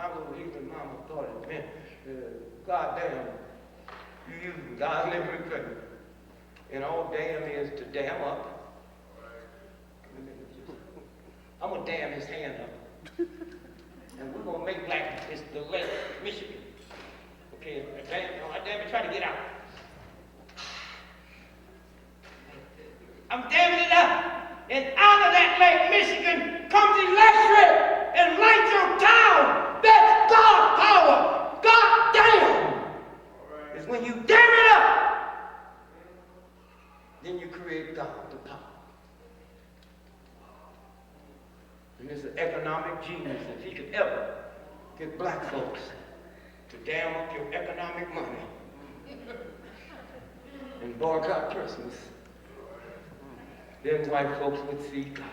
my little ignorant mama thought it meant, God damn, you using God's name for credit. And all damn is to dam up. I'm going to dam his hand up. And we're going to make like this the Lake, Michigan. Okay, I damn it, try to get out. I'm damming it up. And out of that Lake, Michigan, comes electric and lights your town. That's God's power. God damn. It's when you dam it up, then you create God, the power. And it's an economic genius if he could ever get black folks to dam up your economic money and boycott Christmas. Then white folks would see God.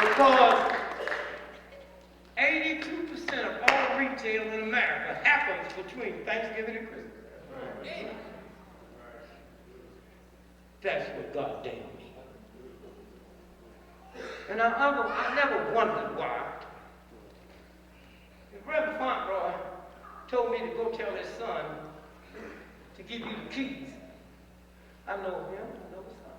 Because 82% of all retail in America happens between Thanksgiving and Christmas. That's what God damn me. And I never wondered why. Reverend Fauntroy told me to go tell his son to give you the keys. I know him, I know his son.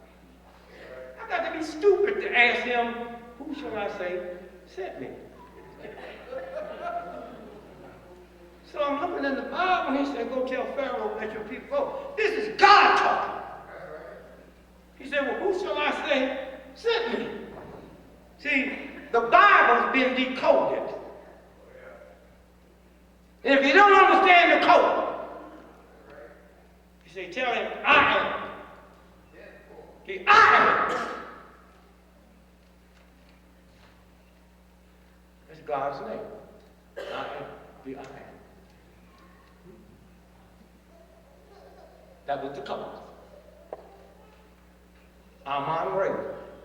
I got to be stupid to ask him, who shall I say sent me? So I'm looking in the Bible and he said, go tell Pharaoh, let your people go. This is God talking. He said, well, who shall I say sent me? See, the Bible's been decoded. And if you don't understand the code, you say, tell him, I am. See, I am. That's God's name. I am the I am. That was the code. I'm on Wright.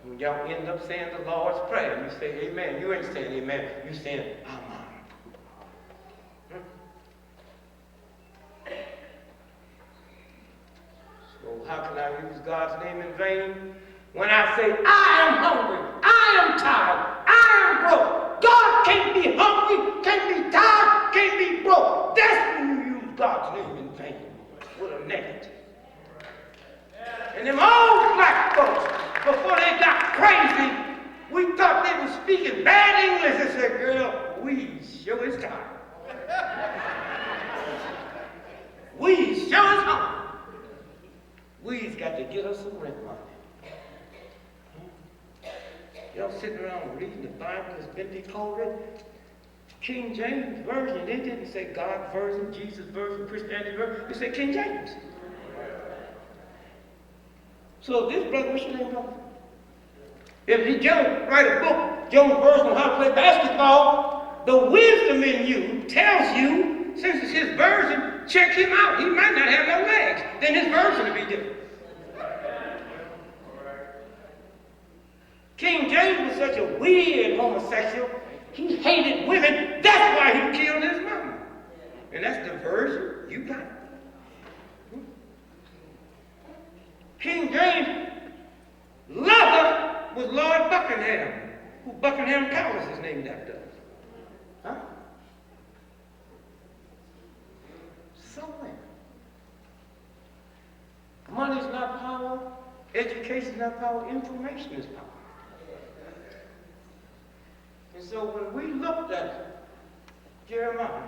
When y'all end up saying the Lord's Prayer, you say amen. You ain't saying amen. You saying I'm on. So how can I use God's name in vain? When I say I am hungry, I am tired, I am broke. God can't be hungry, can't be tired, can't be broke. That's when you use God's name in vain with a negative. And them old black folks, before they got crazy, we thought they were speaking bad English. They said, girl, we sure is tired. We sure is hungry. We's got to get us some rent money. Y'all sitting around reading the Bible that's been decoded. King James Version, they didn't say God version, Jesus version, Christianity version. They said King James. So this brother, what's your name, brother? If he Joe write a book, Joe's version on how to play basketball, the wisdom in you tells you, since it's his version, check him out. He might not have no legs. Then his version will be different. King James was such a weird homosexual. He hated women. That's why he killed his mama. And that's the version you got. King James' lover was Lord Buckingham, who Buckingham Palace is named after. Huh? Somewhere. Money's not power, education's not power, information is power. And so when we looked at Jeremiah,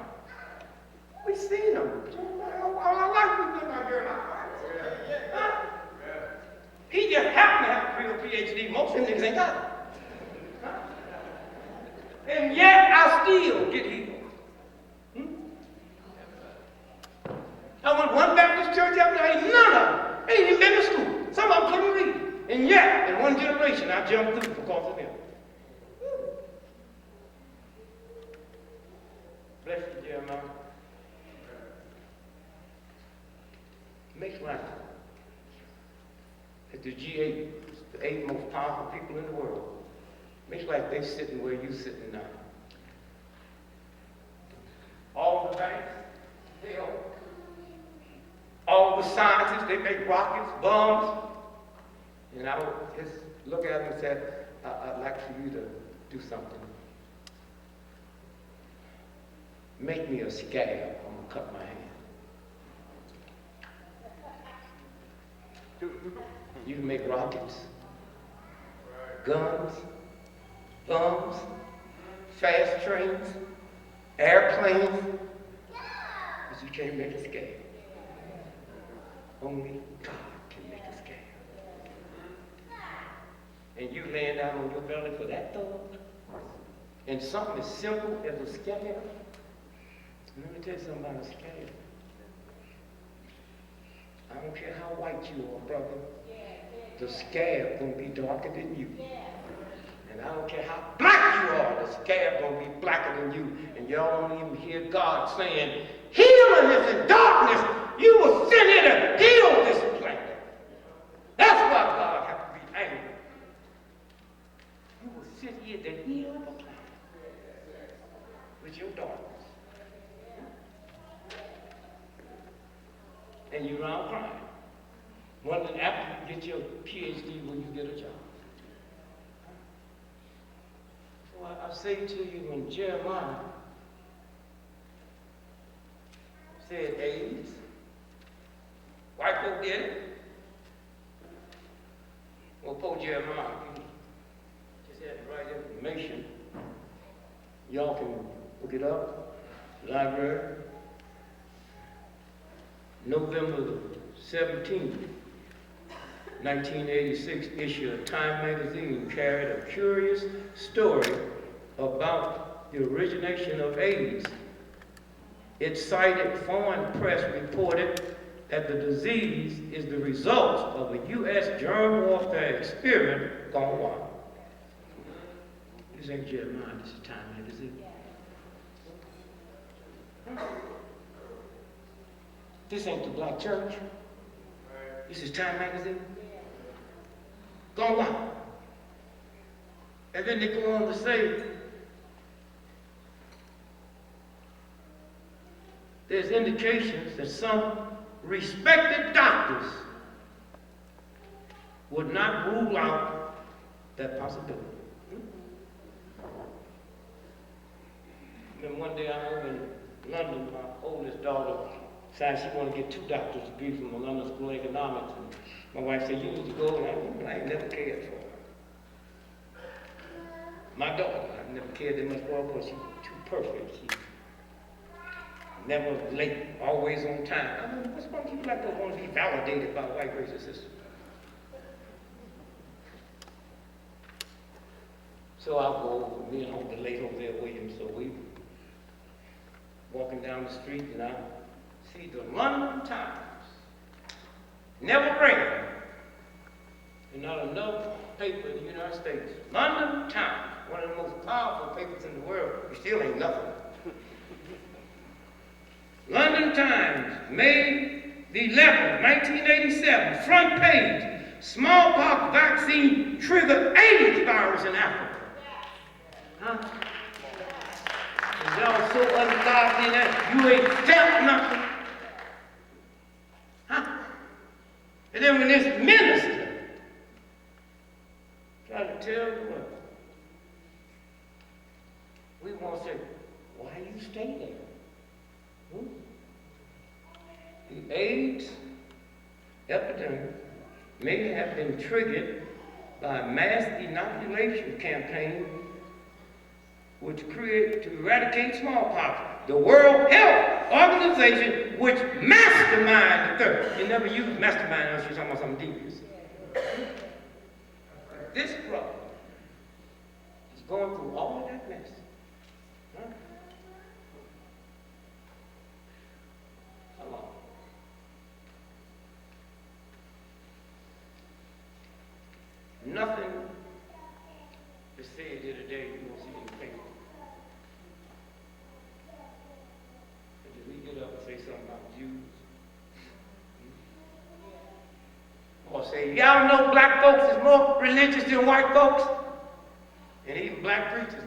we seen him. Jeremiah, all our life we've been about Jeremiah. Huh? He just happened to have a real PhD. Most of them niggas ain't got it. Huh? And yet I still get healed. I went to one Baptist church after I none of them ain't even been to school. Some of them couldn't read. And yet, in one generation, I jumped through because of him. Bless you, Jeremiah. Makes like at the G8, the 8 most powerful people in the world. Makes like they sitting where you sitting now. All the banks, they all the scientists, they make rockets, bombs. And I would just look at him and say, I'd like for you to do something. Make me a scab. I'm going to cut my hand. You can make rockets, guns, bombs, fast trains, airplanes, but you can't make a scab. Only God can make a scab. And you laying down on your belly for that thought, and something as simple as a scab. Let me tell you something about a scab. I don't care how white you are, brother. The scab gonna be darker than you. And I don't care how black you are, the scab gonna be blacker than you. And y'all don't even hear God saying, healing is in darkness. You were sent here to heal this planet. That's why God has to be angry. You were sent here to heal the planet with your darkness. And you're around crying. Wondering after you get your PhD, will you get a job? So I say to you, when Jeremiah said AIDS, white folk did it. Well, poor Jeremiah, he just had the right information. Y'all can look it up, library. November 17, 1986 issue of Time magazine carried a curious story about the origination of AIDS. It cited foreign press reported that the disease is the result of a U.S. germ warfare experiment gone wild. This ain't Jeremiah, this is Time magazine. This ain't the black church. This is Time magazine. Gone wild. And then they go on to say, there's indications that some respected doctors would not rule out that possibility. Then one day I was in London, my oldest daughter decided she wanted to get 2 doctor's degrees from the London School of Economics. And my wife said, you need to go, and I ain't never cared for her. My daughter, I never cared that much for her because she's too perfect. She never late, always on time. I mean, what's wrong with people like that want to be validated by a white racist system? So I'll go over, me and Uncle late over there waiting, so we walking down the street and I see the London Times, never bringing, and not enough paper in the United States. London Times, one of the most powerful papers in the world, it still ain't nothing. London Times, May the 11th, 1987, front page, smallpox vaccine triggered AIDS virus in Africa. Huh? And y'all so ungodly that you ain't felt nothing. Huh? And then when this minister tried to tell the world, we want to say, why you stay there? Hmm? The AIDS epidemic may have been triggered by a mass inoculation campaign which created to eradicate smallpox. The World Health Organization, which masterminded the third. You never use mastermind unless you're talking about something devious. This brother is going through all of that mess. Huh? Come on. Nothing is said here today you won't see in the paper. But if we get up and say something about Jews, or say, y'all know black folks is more religious than white folks, and even black preachers